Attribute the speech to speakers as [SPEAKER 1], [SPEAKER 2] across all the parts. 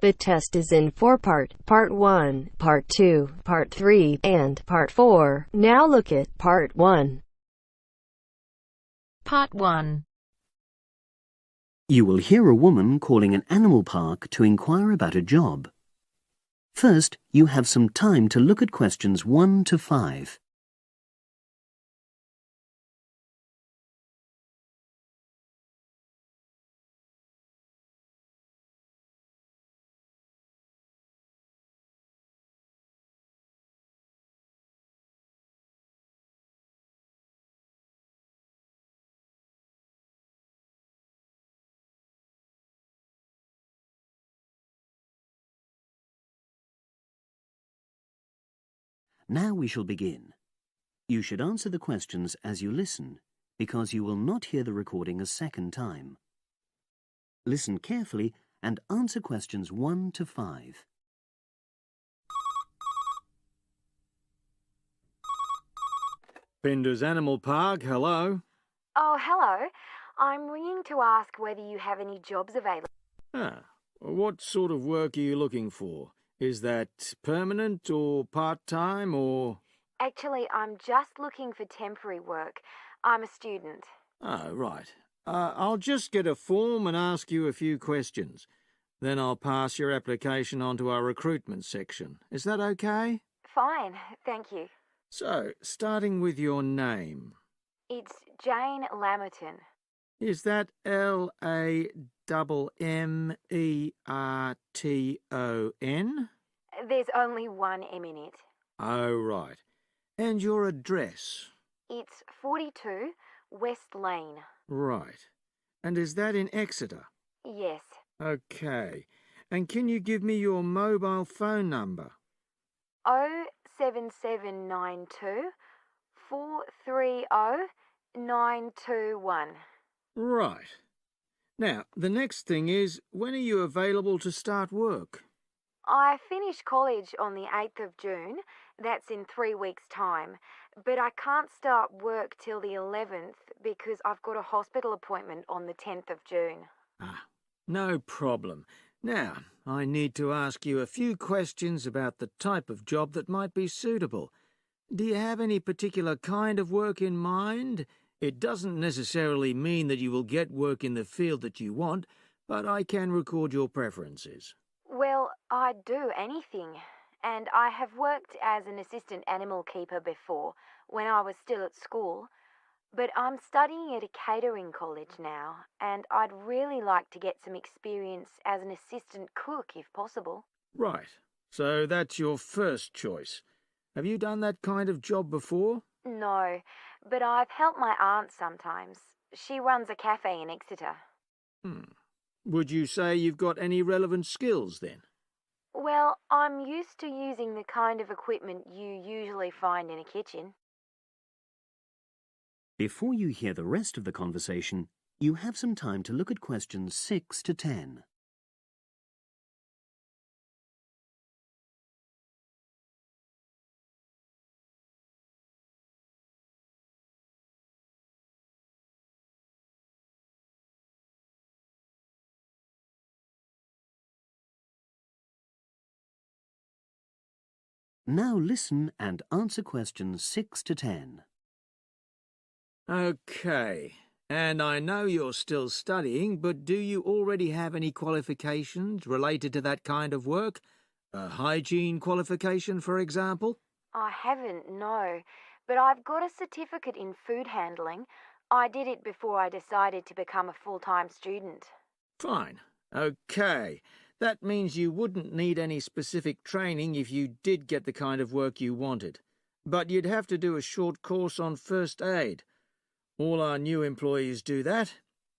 [SPEAKER 1] The test is in 4 parts: Part 1, Part 2, Part 3, and Part 4. Now look at Part 1.
[SPEAKER 2] Part 1.
[SPEAKER 3] You will hear a woman calling an animal park to inquire about a job. First, you have some time to look at questions 1 to 5. Now we shall begin. You should answer the questions as you listen, because you will not hear the recording a second time. Listen carefully and answer questions 1 to 5.
[SPEAKER 4] Bender's Animal Park, hello.
[SPEAKER 5] Oh, hello. I'm ringing to ask whether you have any jobs available.
[SPEAKER 4] What sort of work are you looking for? Is that permanent or part-time or...
[SPEAKER 5] Actually, I'm just looking for temporary work. I'm a student.
[SPEAKER 4] Oh, right. I'll just get a form and ask you a few questions. Then I'll pass your application on to our recruitment section. Is that okay?
[SPEAKER 5] Fine, thank you.
[SPEAKER 4] So, starting with your name.
[SPEAKER 5] It's Jane Lammerton.
[SPEAKER 4] Is that Lammerton?
[SPEAKER 5] There's only one M in it.
[SPEAKER 4] Oh, right. And your address?
[SPEAKER 5] It's 42 West Lane.
[SPEAKER 4] Right. And is that in Exeter?
[SPEAKER 5] Yes.
[SPEAKER 4] Okay. And can you give me your mobile phone number?
[SPEAKER 5] 07792 430 921.
[SPEAKER 4] Right. Now, the next thing is, when are you available to start work?
[SPEAKER 5] I finish college on the 8th of June. That's in 3 weeks' time. But I can't start work till the 11th because I've got a hospital appointment on the 10th of June.
[SPEAKER 4] No problem. Now, I need to ask you a few questions about the type of job that might be suitable. Do you have any particular kind of work in mind? It doesn't necessarily mean that you will get work in the field that you want, but I can record your preferences.
[SPEAKER 5] Well, I'd do anything. And I have worked as an assistant animal keeper before, when I was still at school. But I'm studying at a catering college now, and I'd really like to get some experience as an assistant cook, if possible.
[SPEAKER 4] Right. So that's your first choice. Have you done that kind of job before?
[SPEAKER 5] No, but I've helped my aunt sometimes. She runs a cafe in Exeter.
[SPEAKER 4] Would you say you've got any relevant skills then?
[SPEAKER 5] Well, I'm used to using the kind of equipment you usually find in a kitchen.
[SPEAKER 3] Before you hear the rest of the conversation, you have some time to look at questions 6 to 10. Now listen and answer questions 6 to 10.
[SPEAKER 4] Okay. And I know you're still studying, but do you already have any qualifications related to that kind of work? A hygiene qualification, for example?
[SPEAKER 5] I haven't, no. But I've got a certificate in food handling. I did it before I decided to become a full-time student.
[SPEAKER 4] Fine. Okay. That means you wouldn't need any specific training if you did get the kind of work you wanted. But you'd have to do a short course on first aid. All our new employees do that.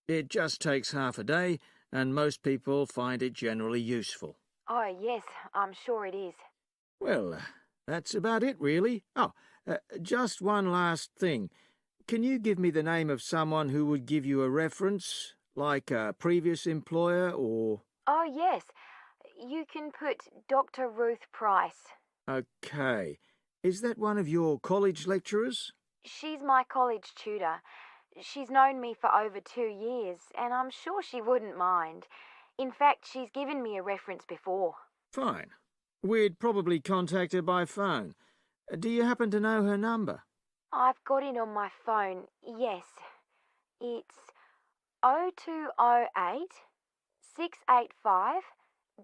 [SPEAKER 4] It just takes half a day, and most people find it generally useful.
[SPEAKER 5] Oh, yes, I'm sure it is.
[SPEAKER 4] Well, that's about it, really. Just one last thing. Can you give me the name of someone who would give you a reference, like a previous employer or...
[SPEAKER 5] Oh, yes. You can put Dr. Ruth Price.
[SPEAKER 4] Okay. Is that one of your college lecturers?
[SPEAKER 5] She's my college tutor. She's known me for over 2 years, and I'm sure she wouldn't mind. In fact, she's given me a reference before.
[SPEAKER 4] Fine. We'd probably contact her by phone. Do you happen to know her number?
[SPEAKER 5] I've got it on my phone, yes. It's 0208 685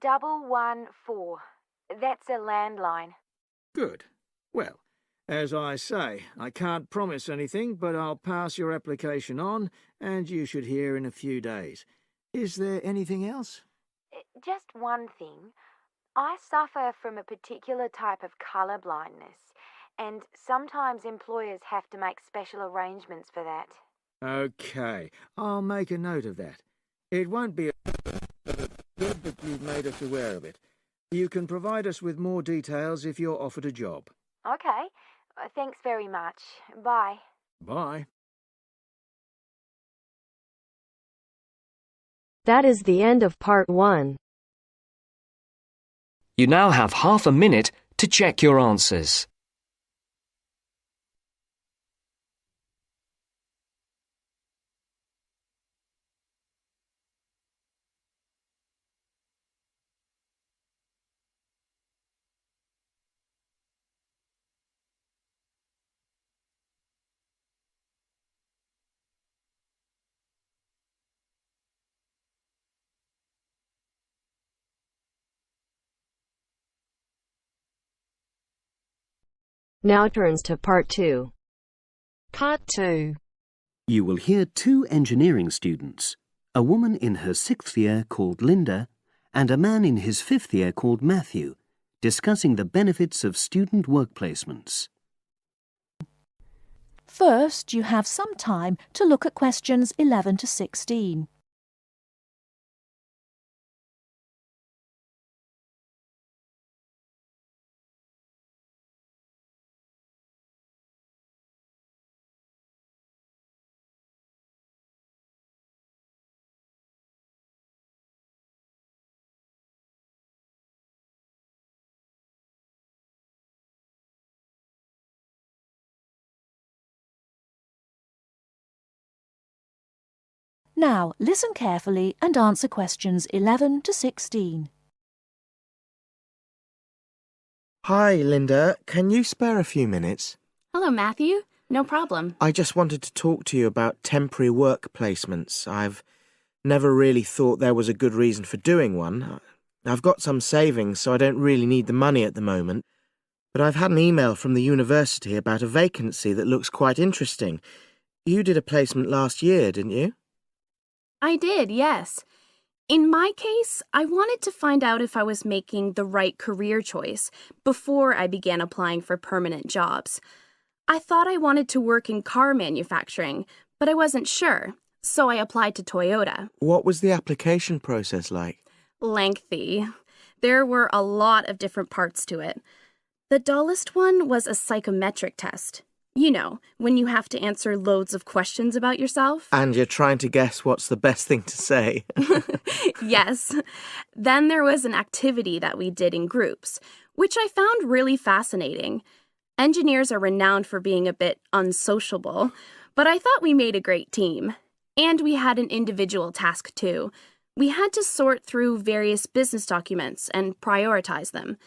[SPEAKER 5] 114. That's a landline.
[SPEAKER 4] Good. Well, as I say, I can't promise anything, but I'll pass your application on, and you should hear in a few days. Is there anything else?
[SPEAKER 5] Just one thing. I suffer from a particular type of colour blindness, and sometimes employers have to make special arrangements for that.
[SPEAKER 4] Okay, I'll make a note of that. It won't be good that you've made us aware of it. You can provide us with more details if you're offered a job.
[SPEAKER 5] Okay. Thanks very much. Bye.
[SPEAKER 4] Bye.
[SPEAKER 1] That is the end of part 1.
[SPEAKER 2] You now have half a minute to check your answers.
[SPEAKER 1] Now turns to part 2. Part 2.
[SPEAKER 3] You will hear 2 engineering students, a woman in her 6th year called Linda and a man in his 5th year called Matthew, discussing the benefits of student work placements.
[SPEAKER 6] First, you have some time to look at questions 11 to 16. Now, listen carefully and answer questions 11 to 16.
[SPEAKER 7] Hi, Linda. Can you spare a few minutes?
[SPEAKER 8] Hello, Matthew. No problem.
[SPEAKER 7] I just wanted to talk to you about temporary work placements. I've never really thought there was a good reason for doing one. I've got some savings, so I don't really need the money at the moment. But I've had an email from the university about a vacancy that looks quite interesting. You did a placement last year, didn't you?
[SPEAKER 8] I did, yes. In my case, I wanted to find out if I was making the right career choice before I began applying for permanent jobs. I thought I wanted to work in car manufacturing, but I wasn't sure, so I applied to Toyota.
[SPEAKER 7] What was the application process like?
[SPEAKER 8] Lengthy. There were a lot of different parts to it. The dullest one was a psychometric test. You know, when you have to answer loads of questions about yourself.
[SPEAKER 7] And you're trying to guess what's the best thing to say.
[SPEAKER 8] Yes. Then there was an activity that we did in groups, which I found really fascinating. Engineers are renowned for being a bit unsociable, but I thought we made a great team. And we had an individual task too. We had to sort through various business documents and prioritize them.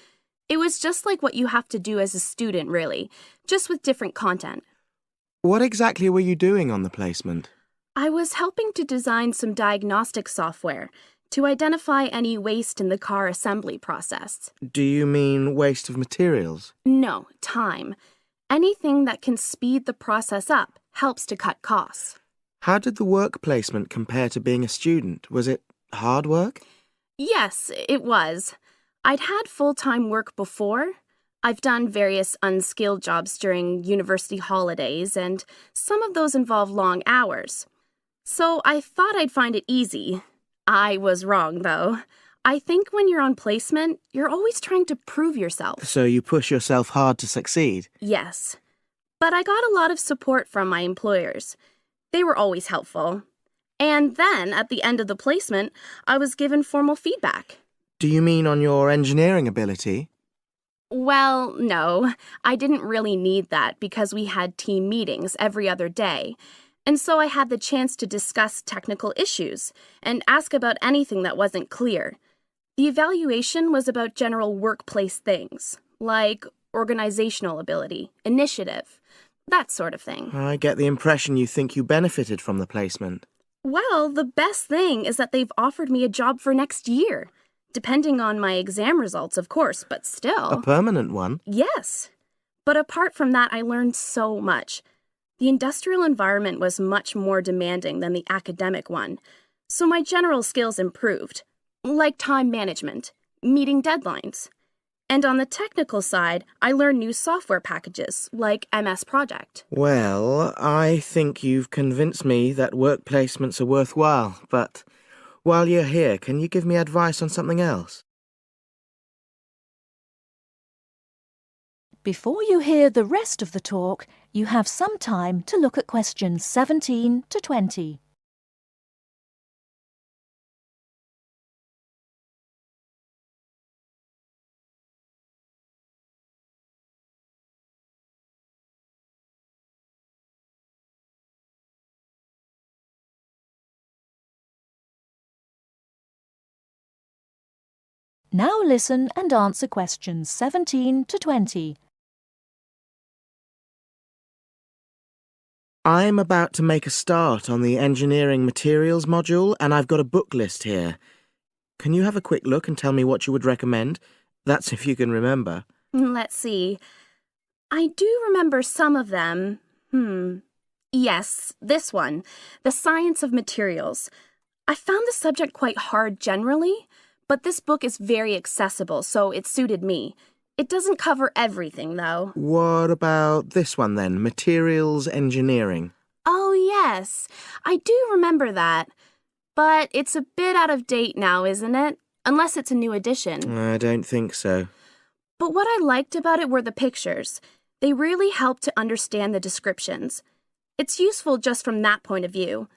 [SPEAKER 8] It was just like what you have to do as a student, really, just with different content.
[SPEAKER 7] What exactly were you doing on the placement?
[SPEAKER 8] I was helping to design some diagnostic software to identify any waste in the car assembly process.
[SPEAKER 7] Do you mean waste of materials?
[SPEAKER 8] No, time. Anything that can speed the process up helps to cut costs.
[SPEAKER 7] How did the work placement compare to being a student? Was it hard work?
[SPEAKER 8] Yes, it was. I'd had full-time work before. I've done various unskilled jobs during university holidays, and some of those involve long hours. So I thought I'd find it easy. I was wrong, though. I think when you're on placement, you're always trying to prove yourself.
[SPEAKER 7] So you push yourself hard to succeed?
[SPEAKER 8] Yes. But I got a lot of support from my employers. They were always helpful. And then, at the end of the placement, I was given formal feedback.
[SPEAKER 7] Do you mean on your engineering ability?
[SPEAKER 8] Well, no, I didn't really need that because we had team meetings every other day. And so I had the chance to discuss technical issues and ask about anything that wasn't clear. The evaluation was about general workplace things, like organizational ability, initiative, that sort of thing.
[SPEAKER 7] I get the impression you think you benefited from the placement.
[SPEAKER 8] Well, the best thing is that they've offered me a job for next year. Depending on my exam results, of course, but still.
[SPEAKER 7] A permanent one?
[SPEAKER 8] Yes. But apart from that, I learned so much. The industrial environment was much more demanding than the academic one, so my general skills improved, like time management, meeting deadlines. And on the technical side, I learned new software packages, like MS Project.
[SPEAKER 7] Well, I think you've convinced me that work placements are worthwhile, but while you're here, can you give me advice on something else?
[SPEAKER 6] Before you hear the rest of the talk, you have some time to look at questions 17 to 20. Now listen and answer questions 17 to 20.
[SPEAKER 7] I'm about to make a start on the engineering materials module, and I've got a book list here. Can you have a quick look and tell me what you would recommend? That's if you can remember.
[SPEAKER 8] Let's see. I do remember some of them. Yes, this one, The Science of Materials. I found the subject quite hard generally, but this book is very accessible, so it suited me. It doesn't cover everything, though.
[SPEAKER 7] What about this one then, Materials Engineering?
[SPEAKER 8] Oh, yes. I do remember that. But it's a bit out of date now, isn't it? Unless it's a new edition.
[SPEAKER 7] I don't think so.
[SPEAKER 8] But what I liked about it were the pictures. They really helped to understand the descriptions. It's useful just from that point of view.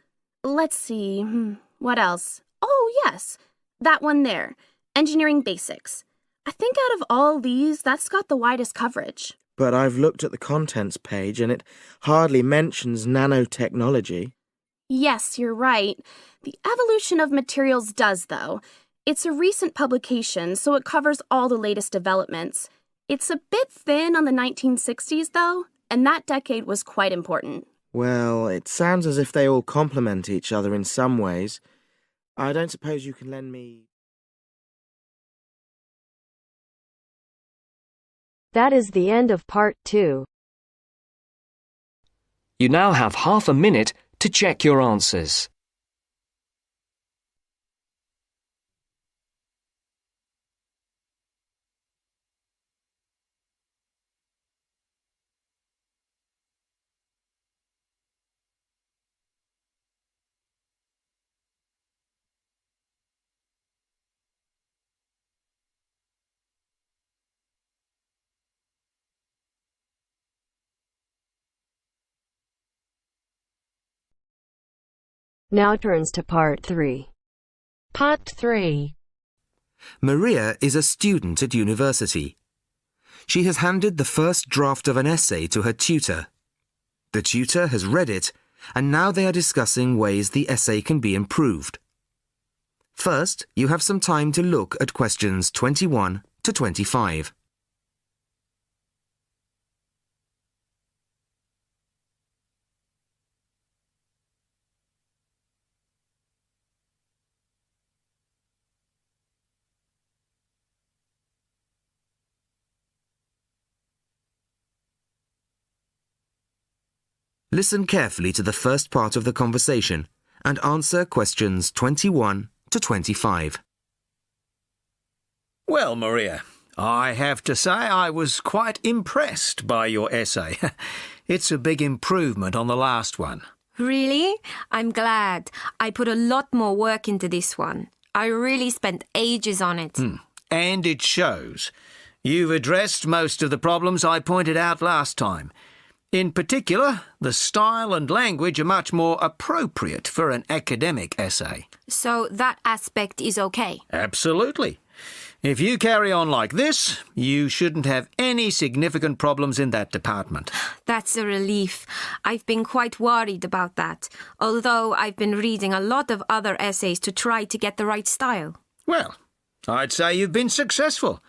[SPEAKER 8] Let's see, what else? Oh, yes, that one there, Engineering Basics. I think out of all these, that's got the widest coverage.
[SPEAKER 7] But I've looked at the contents page and it hardly mentions nanotechnology.
[SPEAKER 8] Yes, you're right. The evolution of materials does, though. It's a recent publication, so it covers all the latest developments. It's a bit thin on the 1960s, though, and that decade was quite important.
[SPEAKER 7] Well, it sounds as if they all complement each other in some ways. I don't suppose you can lend me...
[SPEAKER 1] That is the end of part 2.
[SPEAKER 2] You now have half a minute to check your answers.
[SPEAKER 1] Now turns to part 3.
[SPEAKER 9] Part 3.
[SPEAKER 10] Maria is a student at university. She has handed the first draft of an essay to her tutor. The tutor has read it, and now they are discussing ways the essay can be improved. First, you have some time to look at questions 21 to 25. Listen carefully to the first part of the conversation and answer questions 21 to 25.
[SPEAKER 4] Well, Maria, I have to say I was quite impressed by your essay. It's a big improvement on the last one.
[SPEAKER 9] Really? I'm glad. I put a lot more work into this one. I really spent ages on it.
[SPEAKER 4] And it shows. You've addressed most of the problems I pointed out last time. In particular, the style and language are much more appropriate for an academic essay.
[SPEAKER 9] So that aspect is okay?
[SPEAKER 4] Absolutely. If you carry on like this, you shouldn't have any significant problems in that department.
[SPEAKER 9] That's a relief. I've been quite worried about that, although I've been reading a lot of other essays to try to get the right style.
[SPEAKER 4] Well, I'd say you've been successful.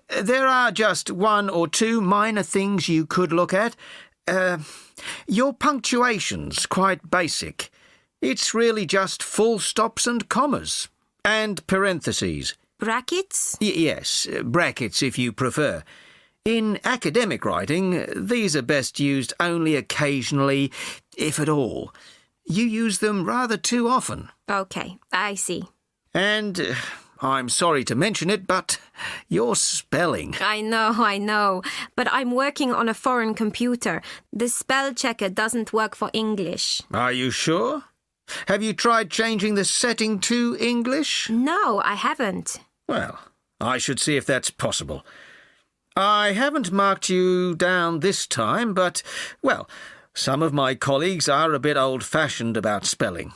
[SPEAKER 4] There are just one or two minor things you could look at. Your punctuation's quite basic. It's really just full stops and commas. And parentheses.
[SPEAKER 9] Brackets?
[SPEAKER 4] Yes, brackets if you prefer. In academic writing, these are best used only occasionally, if at all. You use them rather too often.
[SPEAKER 9] OK, I see.
[SPEAKER 4] And I'm sorry to mention it, but your spelling.
[SPEAKER 9] I know. But I'm working on a foreign computer. The spell checker doesn't work for English.
[SPEAKER 4] Are you sure? Have you tried changing the setting to English?
[SPEAKER 9] No, I haven't.
[SPEAKER 4] Well, I should see if that's possible. I haven't marked you down this time, but, well, some of my colleagues are a bit old-fashioned about spelling.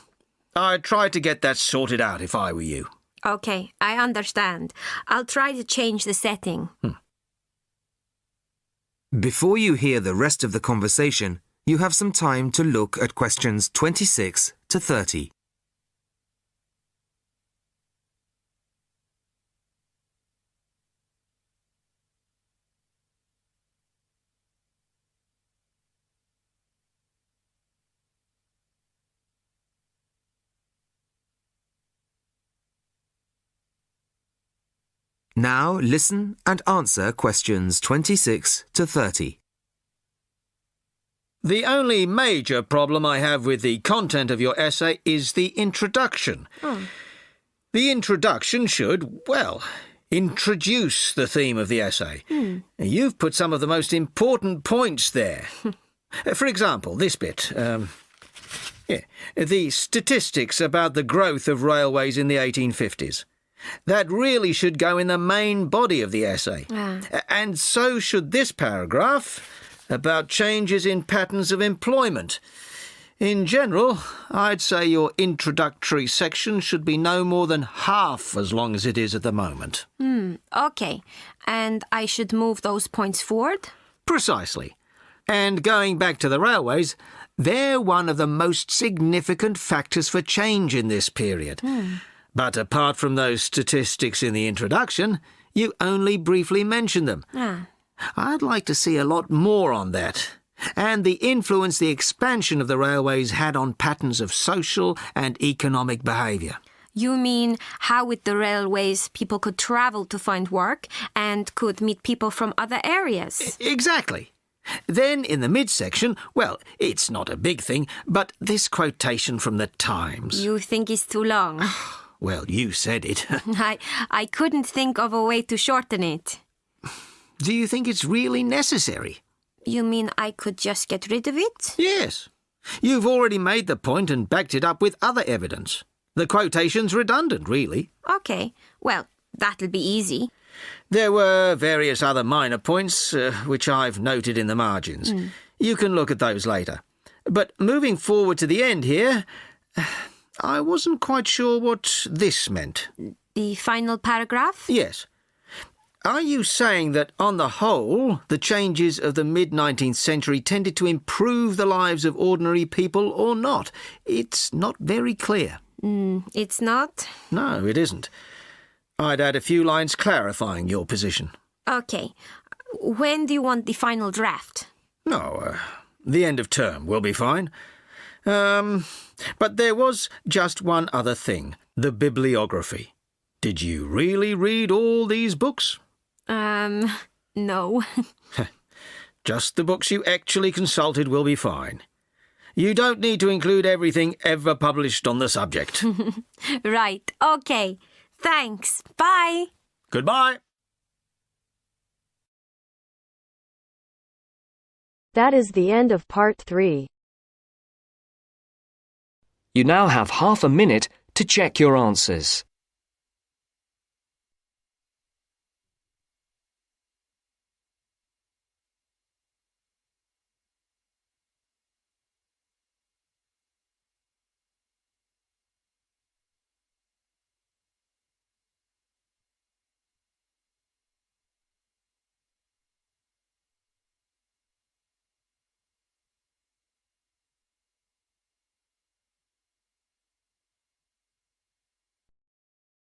[SPEAKER 4] I'd try to get that sorted out if I were you.
[SPEAKER 9] OK, I understand. I'll try to change the setting.
[SPEAKER 10] Before you hear the rest of the conversation, you have some time to look at questions 26 to 30. Now listen and answer questions 26 to 30.
[SPEAKER 4] The only major problem I have with the content of your essay is the introduction. The introduction should, well, introduce the theme of the essay. You've put some of the most important points there. For example, this bit. The statistics about the growth of railways in the 1850s. That really should go in the main body of the essay. And so should this paragraph about changes in patterns of employment. In general, I'd say your introductory section should be no more than half as long as it is at the moment.
[SPEAKER 9] OK. And I should move those points forward?
[SPEAKER 4] Precisely. And going back to the railways, they're one of the most significant factors for change in this period. But apart from those statistics in the introduction, you only briefly mention them. I'd like to see a lot more on that, and the influence the expansion of the railways had on patterns of social and economic behaviour.
[SPEAKER 9] You mean how with the railways people could travel to find work and could meet people from other areas?
[SPEAKER 4] Exactly. Then in the midsection, well, it's not a big thing, but this quotation from the Times.
[SPEAKER 9] You think it's too long?
[SPEAKER 4] Well, you said it.
[SPEAKER 9] I couldn't think of a way to shorten it.
[SPEAKER 4] Do you think it's really necessary?
[SPEAKER 9] You mean I could just get rid of it?
[SPEAKER 4] Yes. You've already made the point and backed it up with other evidence. The quotation's redundant, really.
[SPEAKER 9] OK. Well, that'll be easy.
[SPEAKER 4] There were various other minor points, which I've noted in the margins. You can look at those later. But moving forward to the end here, I wasn't quite sure what this meant.
[SPEAKER 9] The final paragraph?
[SPEAKER 4] Yes. Are you saying that, on the whole, the changes of the mid-19th century tended to improve the lives of ordinary people or not? It's not very clear.
[SPEAKER 9] It's not?
[SPEAKER 4] No, it isn't. I'd add a few lines clarifying your position.
[SPEAKER 9] OK. When do you want the final draft?
[SPEAKER 4] No, the end of term will be fine. But there was just one other thing, the bibliography. Did you really read all these books?
[SPEAKER 9] No.
[SPEAKER 4] Just the books you actually consulted will be fine. You don't need to include everything ever published on the subject.
[SPEAKER 9] Right, OK. Thanks. Bye.
[SPEAKER 4] Goodbye.
[SPEAKER 1] That is the end of part 3.
[SPEAKER 2] You now have half a minute to check your answers.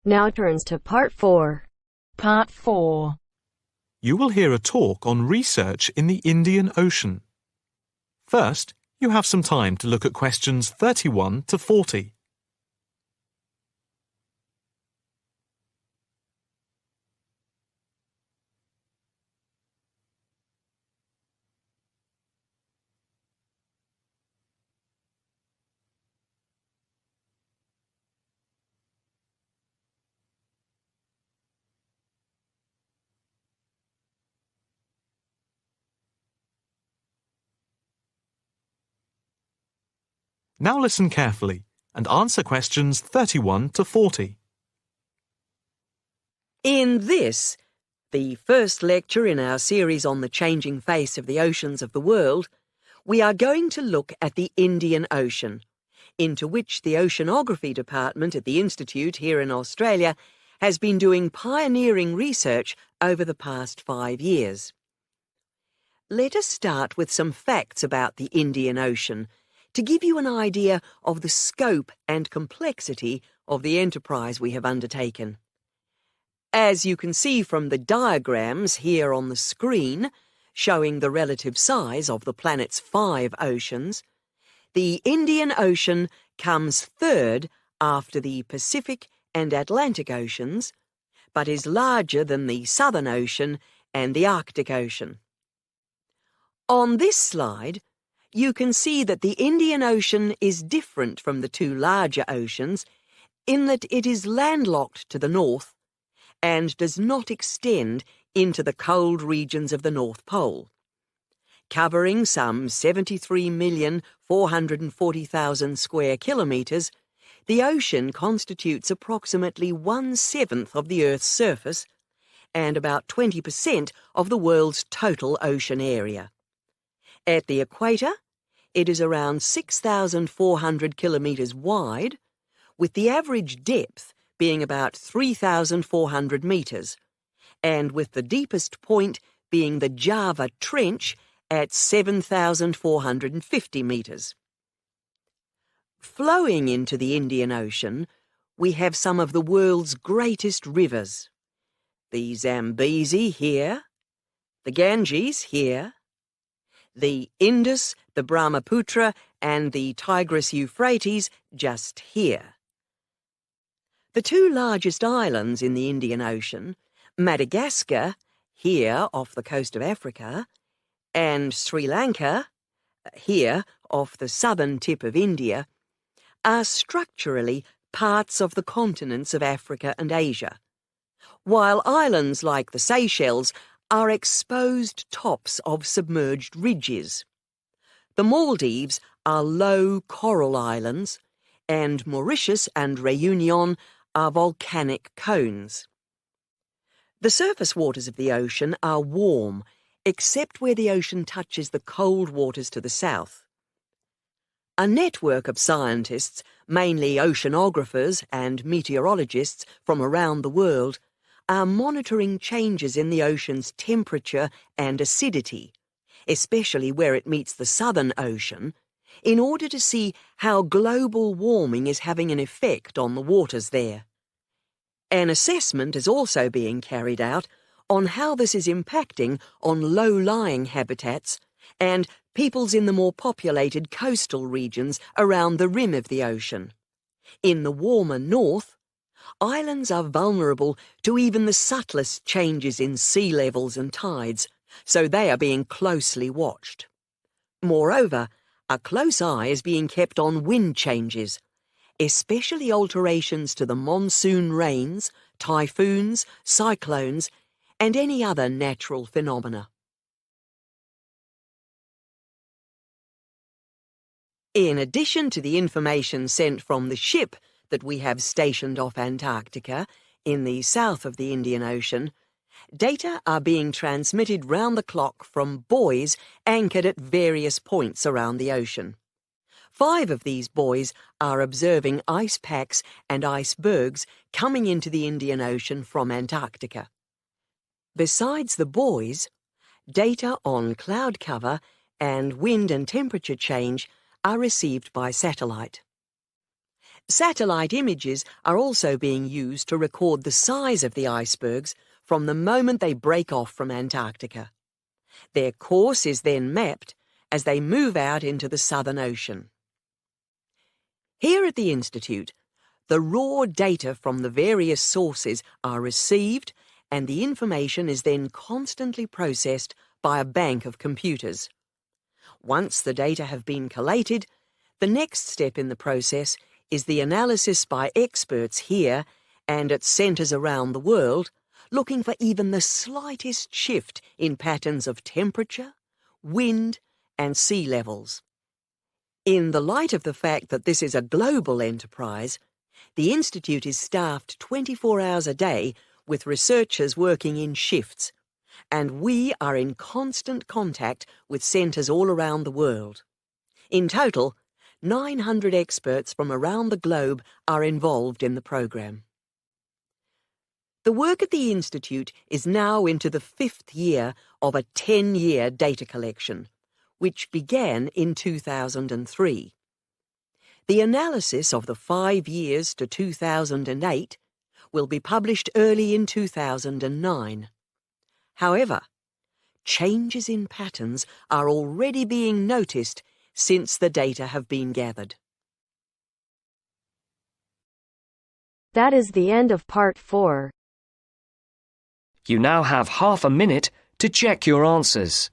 [SPEAKER 1] Now turns to Part 4.
[SPEAKER 6] Part 4.
[SPEAKER 11] You will hear a talk on research in the Indian Ocean. First, you have some time to look at questions 31 to 40. Now listen carefully and answer questions 31 to 40.
[SPEAKER 12] In this, the first lecture in our series on the changing face of the oceans of the world, we are going to look at the Indian Ocean, into which the Oceanography Department at the Institute here in Australia has been doing pioneering research over the past 5 years. Let us start with some facts about the Indian Ocean to give you an idea of the scope and complexity of the enterprise we have undertaken. As you can see from the diagrams here on the screen, showing the relative size of the planet's 5 oceans, the Indian Ocean comes third after the Pacific and Atlantic Oceans, but is larger than the Southern Ocean and the Arctic Ocean. On this slide, you can see that the Indian Ocean is different from the 2 larger oceans in that it is landlocked to the north and does not extend into the cold regions of the North Pole. Covering some 73,440,000 square kilometres, the ocean constitutes approximately 1/7 of the Earth's surface and about 20% of the world's total ocean area. At the equator, it is around 6,400 kilometres wide, with the average depth being about 3,400 metres, and with the deepest point being the Java Trench at 7,450 metres. Flowing into the Indian Ocean, we have some of the world's greatest rivers. The Zambezi here, the Ganges here, the Indus, the Brahmaputra, and the Tigris-Euphrates just here. The 2 largest islands in the Indian Ocean, Madagascar, here off the coast of Africa, and Sri Lanka, here off the southern tip of India, are structurally parts of the continents of Africa and Asia, while islands like the Seychelles are exposed tops of submerged ridges. The Maldives are low coral islands, and Mauritius and Réunion are volcanic cones. The surface waters of the ocean are warm, except where the ocean touches the cold waters to the south. A network of scientists, mainly oceanographers and meteorologists from around the world, are monitoring changes in the ocean's temperature and acidity, especially where it meets the Southern Ocean, in order to see how global warming is having an effect on the waters there. An assessment is also being carried out on how this is impacting on low-lying habitats and peoples in the more populated coastal regions around the rim of the ocean. In the warmer north, islands are vulnerable to even the subtlest changes in sea levels and tides, so they are being closely watched. Moreover, a close eye is being kept on wind changes, especially alterations to the monsoon rains, typhoons, cyclones, and any other natural phenomena. In addition to the information sent from the ship that we have stationed off Antarctica, in the south of the Indian Ocean, data are being transmitted round the clock from buoys anchored at various points around the ocean. 5 of these buoys are observing ice packs and icebergs coming into the Indian Ocean from Antarctica. Besides the buoys, data on cloud cover and wind and temperature change are received by satellite. Satellite images are also being used to record the size of the icebergs from the moment they break off from Antarctica. Their course is then mapped as they move out into the Southern Ocean. Here at the Institute, the raw data from the various sources are received and the information is then constantly processed by a bank of computers. Once the data have been collated, the next step in the process is the analysis by experts here and at centres around the world, looking for even the slightest shift in patterns of temperature, wind, and sea levels. In the light of the fact that this is a global enterprise, the Institute is staffed 24 hours a day with researchers working in shifts, and we are in constant contact with centres all around the world. In total, 900 experts from around the globe are involved in the programme. The work at the Institute is now into the 5th year of a 10-year data collection, which began in 2003. The analysis of the 5 years to 2008 will be published early in 2009. However, changes in patterns are already being noticed since the data have been gathered.
[SPEAKER 1] That is the end of part 4.
[SPEAKER 2] You now have half a minute to check your answers.